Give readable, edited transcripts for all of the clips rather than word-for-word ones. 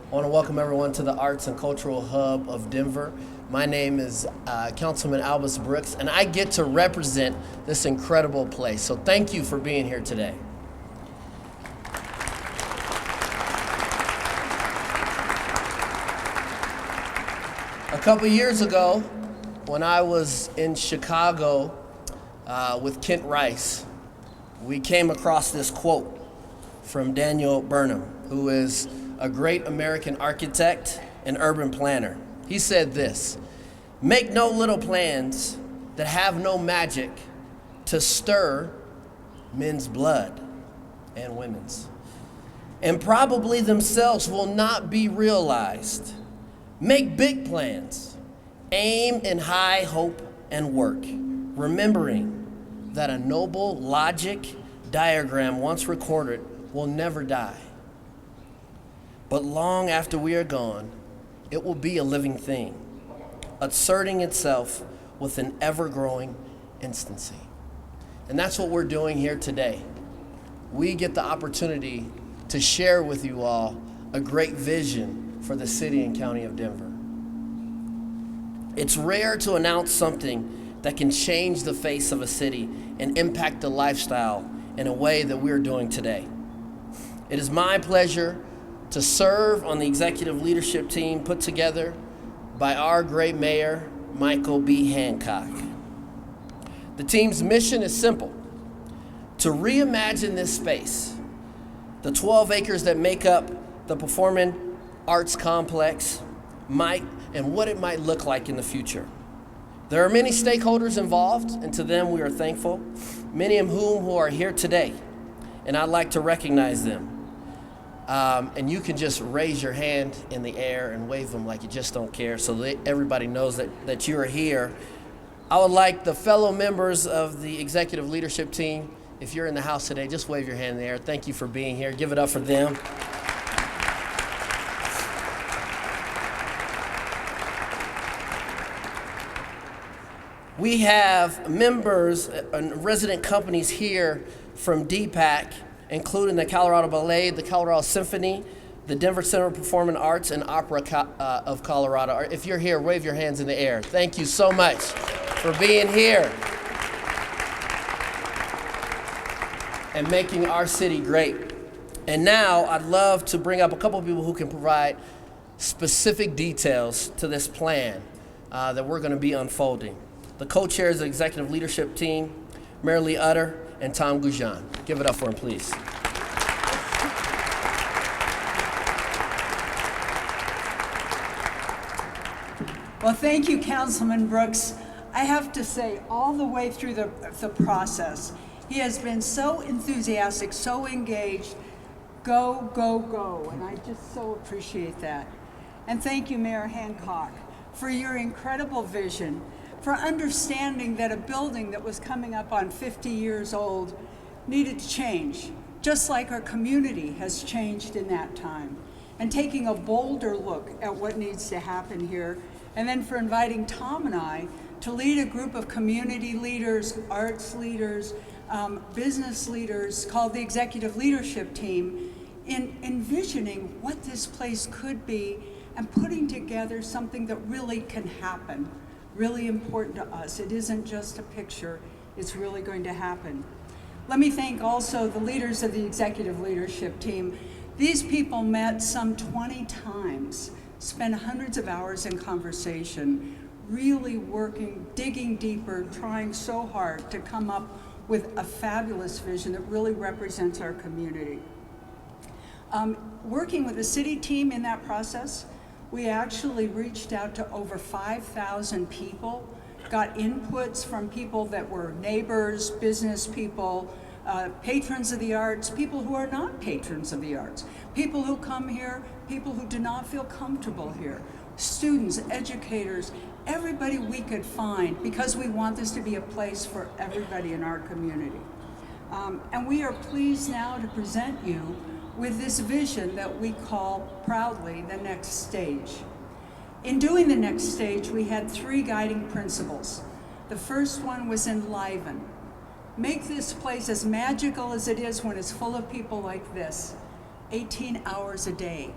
I want to welcome everyone to the Arts and Cultural Hub of Denver. My name is Councilman Albus Brooks, and I get to represent this incredible place. So thank you for being here today. A couple years ago, when I was in Chicago with Kent Rice, we came across this quote from Daniel Burnham, who is a great American architect and urban planner. He said this: "Make no little plans that have no magic to stir men's blood and women's, and probably themselves will not be realized. Make big plans, aim in high hope and work, remembering that a noble logic diagram once recorded will never die. But long after we are gone, it will be a living thing, asserting itself with an ever-growing instancy." And that's what we're doing here today. We get the opportunity to share with you all a great vision for the city and county of Denver. It's rare to announce something that can change the face of a city and impact the lifestyle in a way that we're doing today. It is my pleasure to serve on the executive leadership team put together by our great mayor, Michael B. Hancock. The team's mission is simple: to reimagine this space, the 12 acres that make up the Performing Arts Complex, and what it might look like in the future. There are many stakeholders involved, and to them we are thankful, many of whom are here today, and I'd like to recognize them. And you can just raise your hand in the air and wave them like you just don't care, so that everybody knows that you are here. I would like the fellow members of the executive leadership team, if you're in the house today, just wave your hand in the air. Thank you for being here. Give it up for them. We have members and resident companies here from DPAC, including the Colorado Ballet, the Colorado Symphony, the Denver Center of Performing Arts, and Opera of Colorado. If you're here, wave your hands in the air. Thank you so much for being here and making our city great. And now I'd love to bring up a couple of people who can provide specific details to this plan that we're going to be unfolding. The co-chairs of the executive leadership team, Mary Lee Utter and Tom Goujon. Give it up for them, please. Well, thank you, Councilman Brooks. I have to say, all the way through the process, he has been so enthusiastic, so engaged. Go, go, go, and I just so appreciate that. And thank you, Mayor Hancock, for your incredible vision, for understanding that a building that was coming up on 50 years old needed to change, just like our community has changed in that time, and taking a bolder look at what needs to happen here, and then for inviting Tom and I to lead a group of community leaders, arts leaders, business leaders called the Executive Leadership Team in envisioning what this place could be and putting together something that really can happen. Really important to us. It isn't just a picture, it's really going to happen. Let me thank also the leaders of the executive leadership team. These people met some 20 times, spent hundreds of hours in conversation, really working, digging deeper, trying so hard to come up with a fabulous vision that really represents our community. Working with the city team in that process, we actually reached out to over 5,000 people, got inputs from people that were neighbors, business people, patrons of the arts, people who are not patrons of the arts, people who come here, people who do not feel comfortable here, students, educators, everybody we could find, because we want this to be a place for everybody in our community. And we are pleased now to present you with this vision that we call proudly the next stage. In doing the next stage, we had 3 guiding principles. The first one was enliven. Make this place as magical as it is when it's full of people like this, 18 hours a day.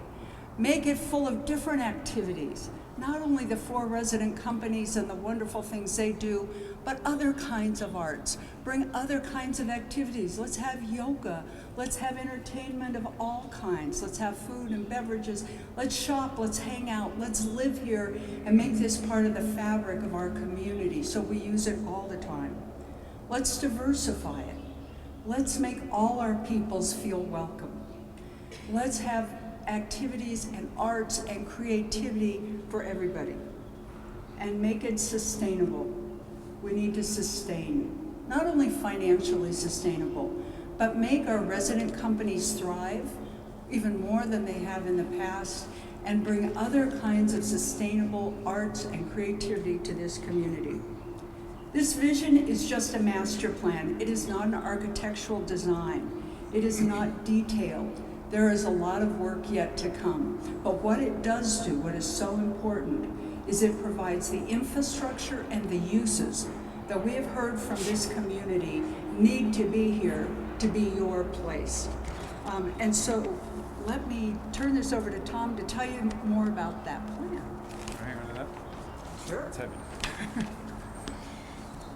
Make it full of different activities, not only the 4 resident companies and the wonderful things they do, but other kinds of arts. Bring other kinds of activities. Let's have yoga. Let's have entertainment of all kinds. Let's have food and beverages. Let's shop, let's hang out, let's live here and make this part of the fabric of our community so we use it all the time. Let's diversify it. Let's make all our peoples feel welcome. Let's have activities and arts and creativity for everybody. And make it sustainable. We need to sustain, not only financially sustainable, but make our resident companies thrive even more than they have in the past, and bring other kinds of sustainable arts and creativity to this community. This vision is just a master plan. It is not an architectural design. It is not detailed. There is a lot of work yet to come. But what it does do, what is so important, is it provides the infrastructure and the uses that we have heard from this community need to be here to be your place. And so let me turn this over to Tom to tell you more about that plan. Hang on to that. Sure. It's heavy.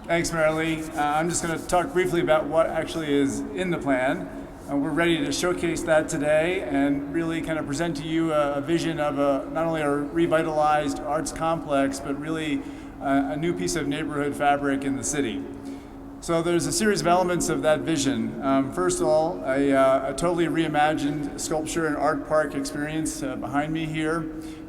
Thanks, Marilee. I'm just going to talk briefly about what actually is in the plan. We're ready to showcase that today and really kind of present to you a vision of not only a revitalized arts complex, but really a new piece of neighborhood fabric in the city. So there's a series of elements of that vision. First of all, a totally reimagined sculpture and art park experience behind me here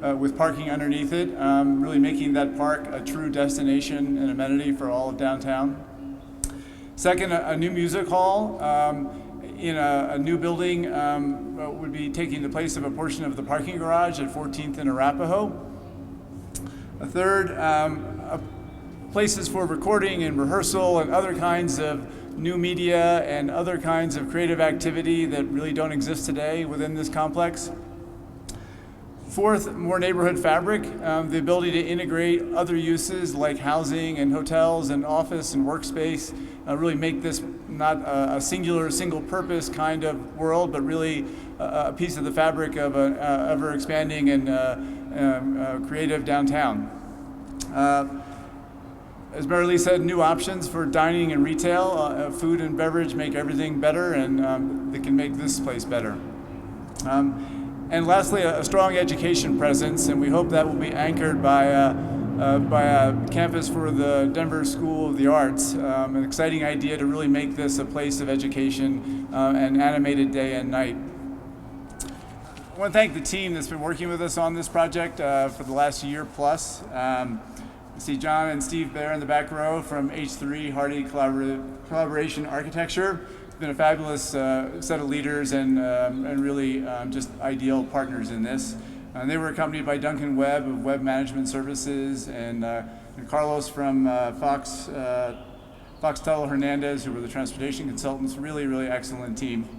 with parking underneath it, really making that park a true destination and amenity for all of downtown. Second, a new music hall in a new building would be taking the place of a portion of the parking garage at 14th and Arapahoe. A third, places for recording and rehearsal and other kinds of new media and other kinds of creative activity that really don't exist today within this complex. Fourth, more neighborhood fabric, the ability to integrate other uses like housing and hotels and office and workspace, really make this not a singular, single-purpose kind of world, but really a piece of the fabric of an ever-expanding and creative downtown. As Marilee said, new options for dining and retail, food and beverage make everything better, and they can make this place better. And lastly, a strong education presence, and we hope that will be anchored by a campus for the Denver School of the Arts, an exciting idea to really make this a place of education and animated day and night. I want to thank the team that's been working with us on this project for the last year plus. You see John and Steve there in the back row from H3 Hardy Collaboration Architecture. It's been a fabulous set of leaders and really just ideal partners in this. They were accompanied by Duncan Webb of Web Management Services and Carlos from Fox Tuttle Hernandez, who were the transportation consultants. Really, really excellent team.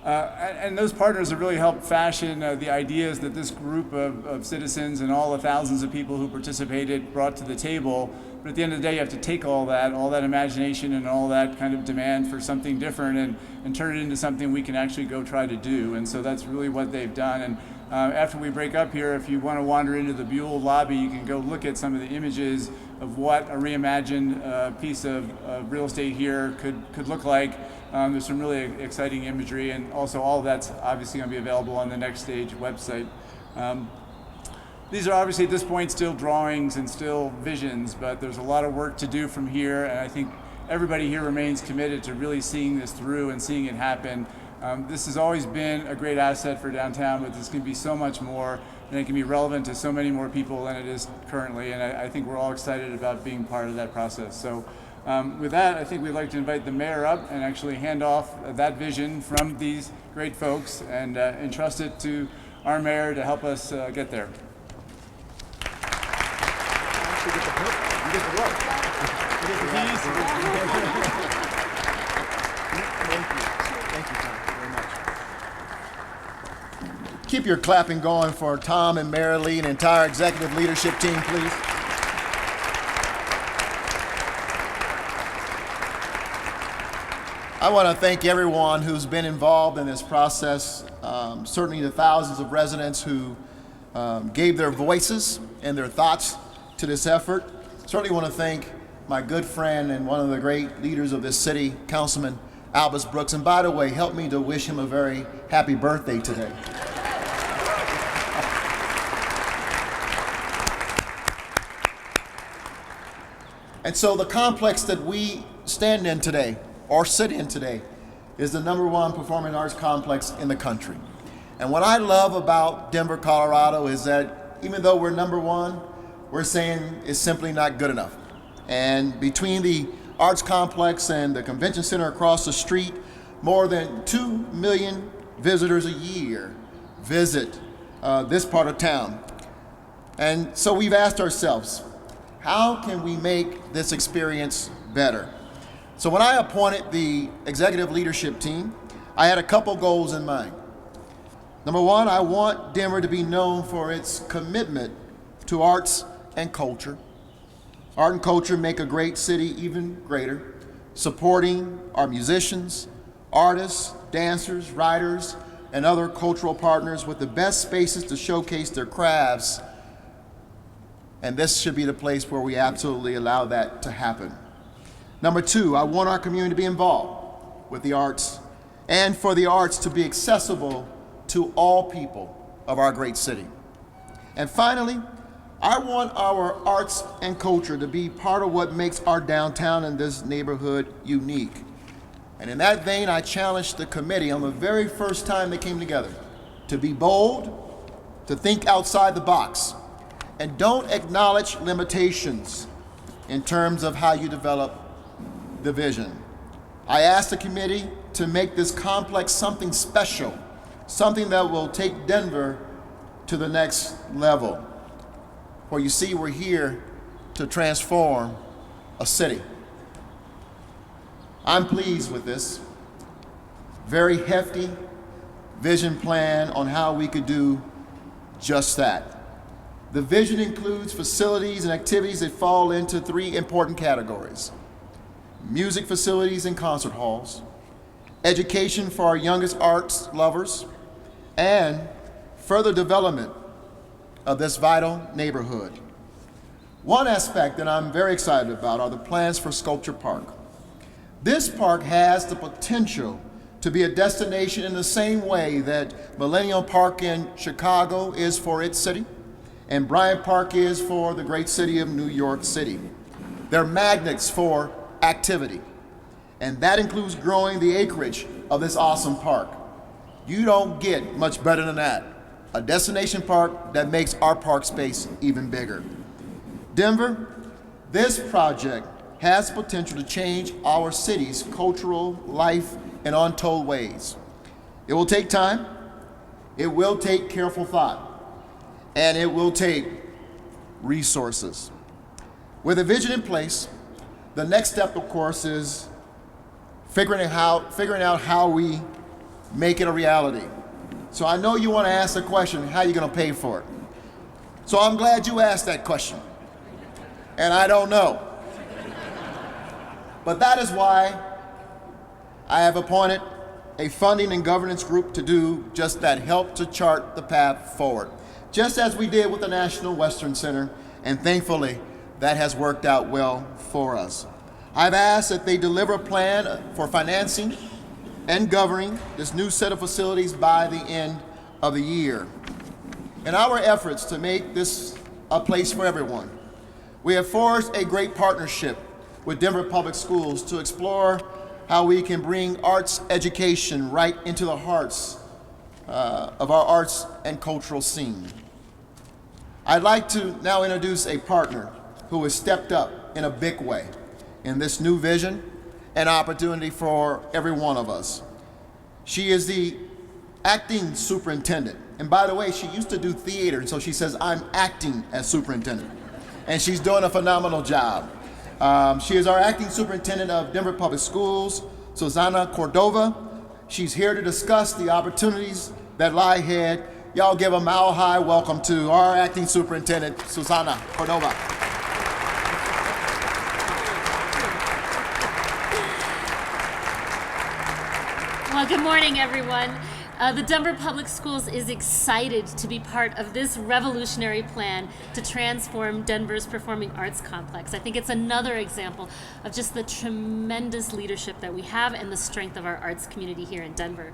And those partners have really helped fashion the ideas that this group of citizens and all the thousands of people who participated brought to the table. But at the end of the day, you have to take all that imagination and all that kind of demand for something different and turn it into something we can actually go try to do. And so that's really what they've done. And after we break up here, if you want to wander into the Buell lobby, you can go look at some of the images of what a reimagined piece of real estate here could look like. There's some really exciting imagery, and also all of that's obviously going to be available on the Next Stage website. These are obviously at this point still drawings and still visions, but there's a lot of work to do from here, and I think everybody here remains committed to really seeing this through and seeing it happen. This has always been a great asset for downtown, but this can be so much more, and it can be relevant to so many more people than it is currently, and I think we're all excited about being part of that process. So with that, I think we'd like to invite the mayor up and actually hand off that vision from these great folks and entrust it to our mayor to help us get there. Keep your clapping going for Tom and Marilee and entire executive leadership team, please. I want to thank everyone who's been involved in this process, certainly the thousands of residents who gave their voices and their thoughts to this effort. Certainly want to thank my good friend and one of the great leaders of this city, Councilman Albus Brooks. And by the way, help me to wish him a very happy birthday today. And so the complex that we stand in today, or sit in today, is the #1 performing arts complex in the country. And what I love about Denver, Colorado is that even though we're #1, we're saying it's simply not good enough. And between the arts complex and the convention center across the street, more than 2 million visitors a year visit this part of town. And so we've asked ourselves, how can we make this experience better? So when I appointed the executive leadership team, I had a couple goals in mind. #1, I want Denver to be known for its commitment to arts and culture. Art and culture make a great city even greater, supporting our musicians, artists, dancers, writers, and other cultural partners with the best spaces to showcase their crafts. And this should be the place where we absolutely allow that to happen. #2, I want our community to be involved with the arts and for the arts to be accessible to all people of our great city. And finally, I want our arts and culture to be part of what makes our downtown and this neighborhood unique. And in that vein, I challenged the committee on the very first time they came together to be bold, to think outside the box, and don't acknowledge limitations in terms of how you develop the vision. I asked the committee to make this complex something special, something that will take Denver to the next level. For you see, we're here to transform a city. I'm pleased with this very hefty vision plan on how we could do just that. The vision includes facilities and activities that fall into 3 important categories: music facilities and concert halls, education for our youngest arts lovers, and further development of this vital neighborhood. One aspect that I'm very excited about are the plans for Sculpture Park. This park has the potential to be a destination in the same way that Millennium Park in Chicago is for its city, and Bryant Park is for the great city of New York City. They're magnets for activity, and that includes growing the acreage of this awesome park. You don't get much better than that. A destination park that makes our park space even bigger. Denver, this project has potential to change our city's cultural life in untold ways. It will take time, it will take careful thought, and it will take resources. With a vision in place, the next step, of course, is figuring out how we make it a reality. So I know you want to ask the question, how are you going to pay for it? So I'm glad you asked that question. And I don't know. But that is why I have appointed a funding and governance group to do just that, help to chart the path forward. Just as we did with the National Western Center, and thankfully that has worked out well for us. I've asked that they deliver a plan for financing and governing this new set of facilities by the end of the year. In our efforts to make this a place for everyone, we have forged a great partnership with Denver Public Schools to explore how we can bring arts education right into the hearts of our arts and cultural scene. I'd like to now introduce a partner who has stepped up in a big way in this new vision and opportunity for every one of us. She is the acting superintendent. And by the way, she used to do theater, and so she says, I'm acting as superintendent. And she's doing a phenomenal job. She is our acting superintendent of Denver Public Schools, Susana Cordova. She's here to discuss the opportunities that lie ahead. Y'all give a mile high welcome to our acting superintendent, Susana Cordova. Good morning, everyone. The Denver Public Schools is excited to be part of this revolutionary plan to transform Denver's performing arts complex. I think it's another example of just the tremendous leadership that we have and the strength of our arts community here in Denver.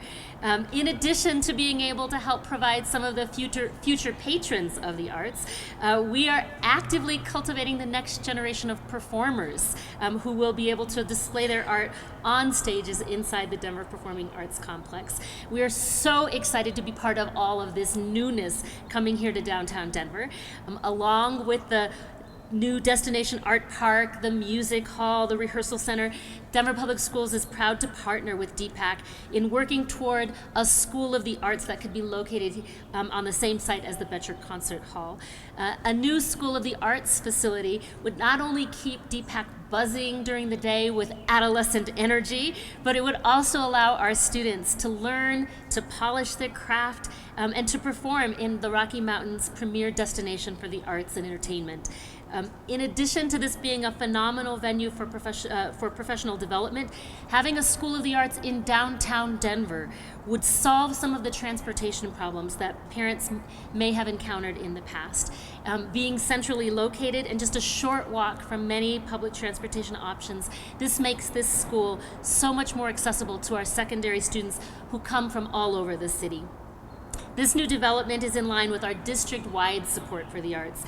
In addition to being able to help provide some of the future patrons of the arts, we are actively cultivating the next generation of performers who will be able to display their art on stages inside the Denver Performing Arts Complex. We are so excited to be part of all of this newness coming here to downtown Denver, along with the new Destination Art Park, the Music Hall, the Rehearsal Center. Denver Public Schools is proud to partner with DPAC in working toward a School of the Arts that could be located on the same site as the Betcher Concert Hall. A new School of the Arts facility would not only keep DPAC buzzing during the day with adolescent energy, but it would also allow our students to learn, to polish their craft, and to perform in the Rocky Mountains' premier destination for the arts and entertainment. In addition to this being a phenomenal venue for professional development, having a School of the Arts in downtown Denver would solve some of the transportation problems that parents may have encountered in the past. Being centrally located and just a short walk from many public transportation options, this makes this school so much more accessible to our secondary students who come from all over the city. This new development is in line with our district-wide support for the arts,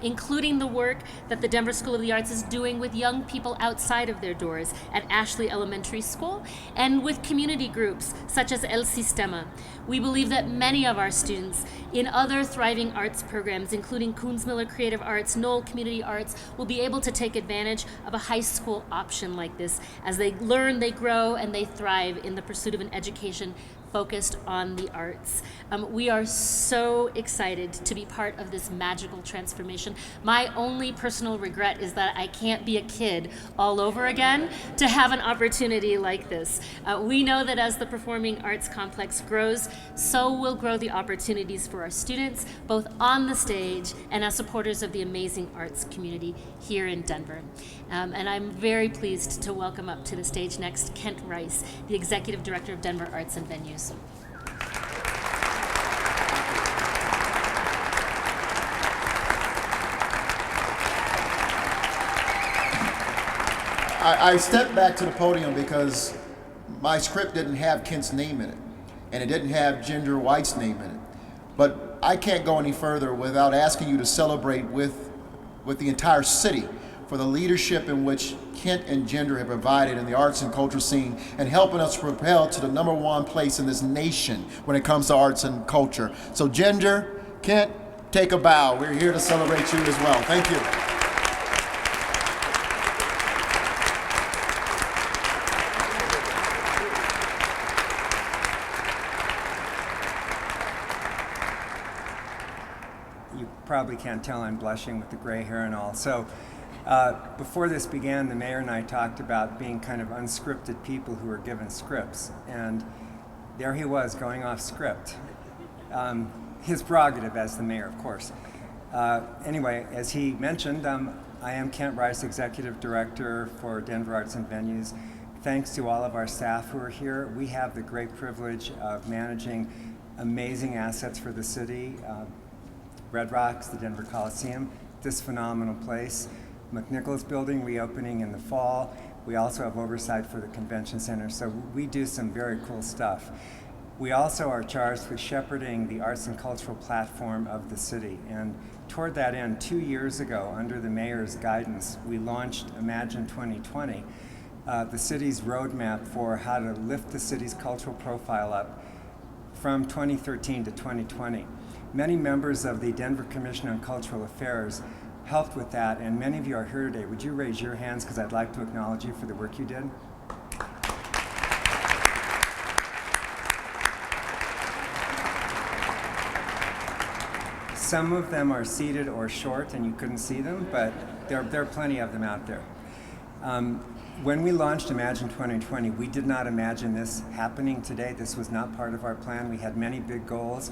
including the work that the Denver School of the Arts is doing with young people outside of their doors at Ashley Elementary School and with community groups such as El Sistema. We believe that many of our students in other thriving arts programs, including Coons-Miller Creative Arts, Knoll Community Arts, will be able to take advantage of a high school option like this as they learn, they grow, and they thrive in the pursuit of an education focused on the arts. We are so excited to be part of this magical transformation. My only personal regret is that I can't be a kid all over again to have an opportunity like this. We know that as the Performing Arts Complex grows, so will grow the opportunities for our students, both on the stage and as supporters of the amazing arts community here in Denver. And I'm very pleased to welcome up to the stage next Kent Rice, the Executive Director of Denver Arts and Venues. I stepped back to the podium because my script didn't have Kent's name in it, and it didn't have Ginger White's name in it. But I can't go any further without asking you to celebrate with the entire city for the leadership in which Kent and Ginger have provided in the arts and culture scene and helping us propel to the #1 place in this nation when it comes to arts and culture. So Ginger, Kent, take a bow. We're here to celebrate you as well. Thank you. You probably can't tell I'm blushing with the gray hair and all. So before this began, the mayor and I talked about being kind of unscripted people who were given scripts. And there he was going off script. His prerogative as the mayor, of course. Anyway, as he mentioned, I am Kent Rice, Executive Director for Denver Arts and Venues. Thanks to all of our staff who are here. We have the great privilege of managing amazing assets for the city. Red Rocks, the Denver Coliseum, this phenomenal place. McNichols Building reopening in the fall. We also have oversight for the convention center, so we do some very cool stuff. We also are charged with shepherding the arts and cultural platform of the city, and toward that end, 2 years ago, under the mayor's guidance, we launched Imagine 2020, the city's roadmap for how to lift the city's cultural profile up from 2013 to 2020. Many members of the Denver Commission on Cultural Affairs helped with that, and many of you are here today. Would you raise your hands, because I'd like to acknowledge you for the work you did? Some of them are seated or short, and you couldn't see them, but there are plenty of them out there. When we launched Imagine 2020, we did not imagine this happening today. This was not part of our plan. We had many big goals.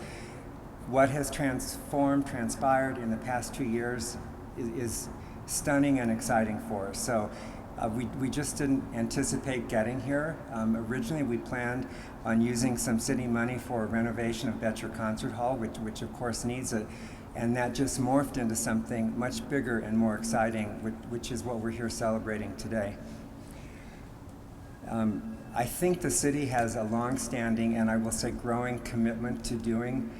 What has transpired in the past 2 years is stunning and exciting for us. So We just didn't anticipate getting here. Originally, we planned on using some city money for renovation of Betcher Concert Hall, which of course needs it, and that just morphed into something much bigger and more exciting, which is what we're here celebrating today. I think the city has a long-standing, and I will say growing, commitment to doing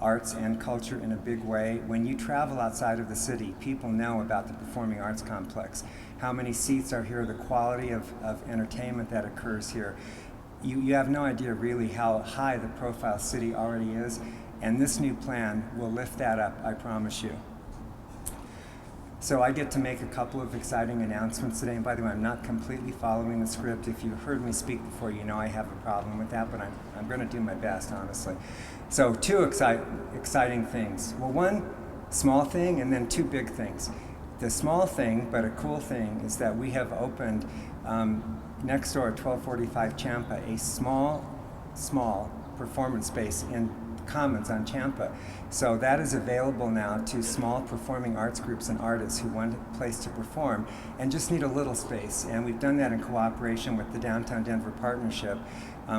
arts and culture in a big way. When you travel outside of the city, people know about the Performing Arts Complex, how many seats are here, the quality of entertainment that occurs here. You have no idea really how high the profile city already is, and this new plan will lift that up, I promise you. So I get to make a couple of exciting announcements today, and by the way, I'm not completely following the script. If you've heard me speak before, you know I have a problem with that, but I'm going to do my best, honestly. So two exciting things. Well, one small thing and then two big things. The small thing, but a cool thing, is that we have opened next door at 1245 Champa a small performance space in Commons on Champa. So that is available now to small performing arts groups and artists who want a place to perform and just need a little space. And we've done that in cooperation with the Downtown Denver Partnership,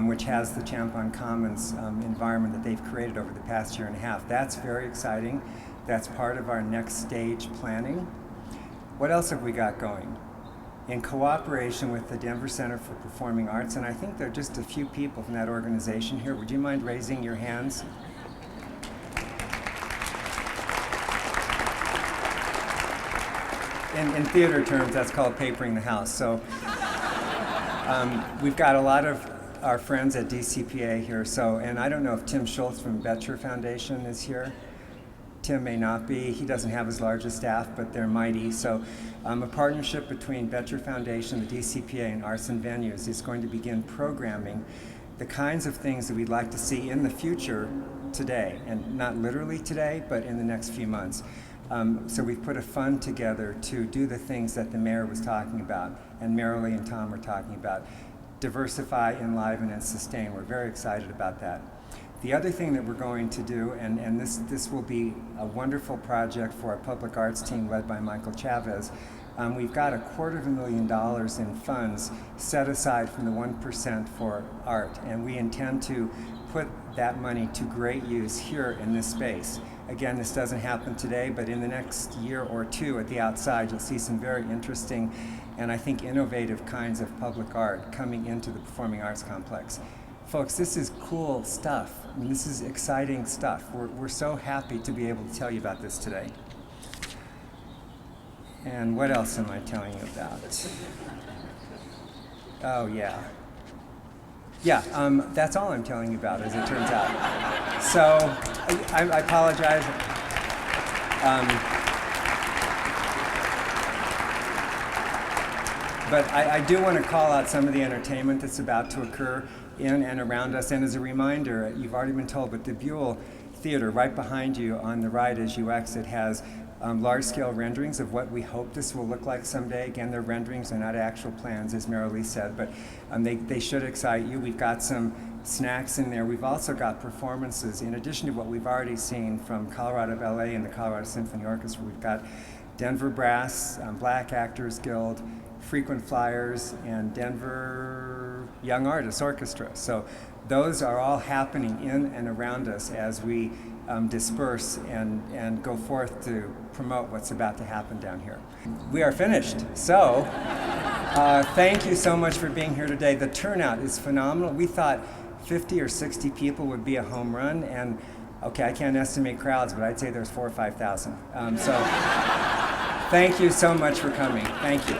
which has the Champa on Commons environment that they've created over the past year and a half. That's very exciting. That's part of our next stage planning. What else have we got going? In cooperation with the Denver Center for Performing Arts, and I think there are just a few people from that organization here. Would you mind raising your hands? In theater terms, that's called papering the house. So we've got a lot of our friends at DCPA here. So, and I don't know if Tim Schultz from Betcher Foundation is here. Tim may not be. He doesn't have as large a staff, but they're mighty. So a partnership between Betcher Foundation, the DCPA, and Arts and Venues is going to begin programming the kinds of things that we'd like to see in the future today, and not literally today, but in the next few months. So we've put a fund together to do the things that the mayor was talking about, and Marilee and Tom were talking about. Diversify, enliven, and sustain. We're very excited about that. The other thing that we're going to do, and this will be a wonderful project for our public arts team led by Michael Chavez, we've got $250,000 in funds set aside from the 1% for art, and we intend to put that money to great use here in this space. Again, this doesn't happen today, but in the next year or two at the outside, you'll see some very interesting and I think innovative kinds of public art coming into the Performing Arts Complex. Folks, this is cool stuff. I mean, this is exciting stuff. We're so happy to be able to tell you about this today. And what else am I telling you about? Oh, yeah. Yeah, that's all I'm telling you about, as it turns out. So, I apologize. But I do want to call out some of the entertainment that's about to occur in and around us. And as a reminder, you've already been told, but the Buell Theater right behind you on the right as you exit has large-scale renderings of what we hope this will look like someday. Again, they're renderings, they're not actual plans, as Marilee said, but they should excite you. We've got some snacks in there. We've also got performances, in addition to what we've already seen from Colorado Ballet and the Colorado Symphony Orchestra. We've got Denver Brass, Black Actors Guild, Frequent Flyers, and Denver Young Artists Orchestra. So those are all happening in and around us as we disperse and go forth to promote what's about to happen down here. We are finished. So thank you so much for being here today. The turnout is phenomenal. We thought 50 or 60 people would be a home run, and okay, I can't estimate crowds, but I'd say there's 4,000 or 5,000. So thank you so much for coming. Thank you.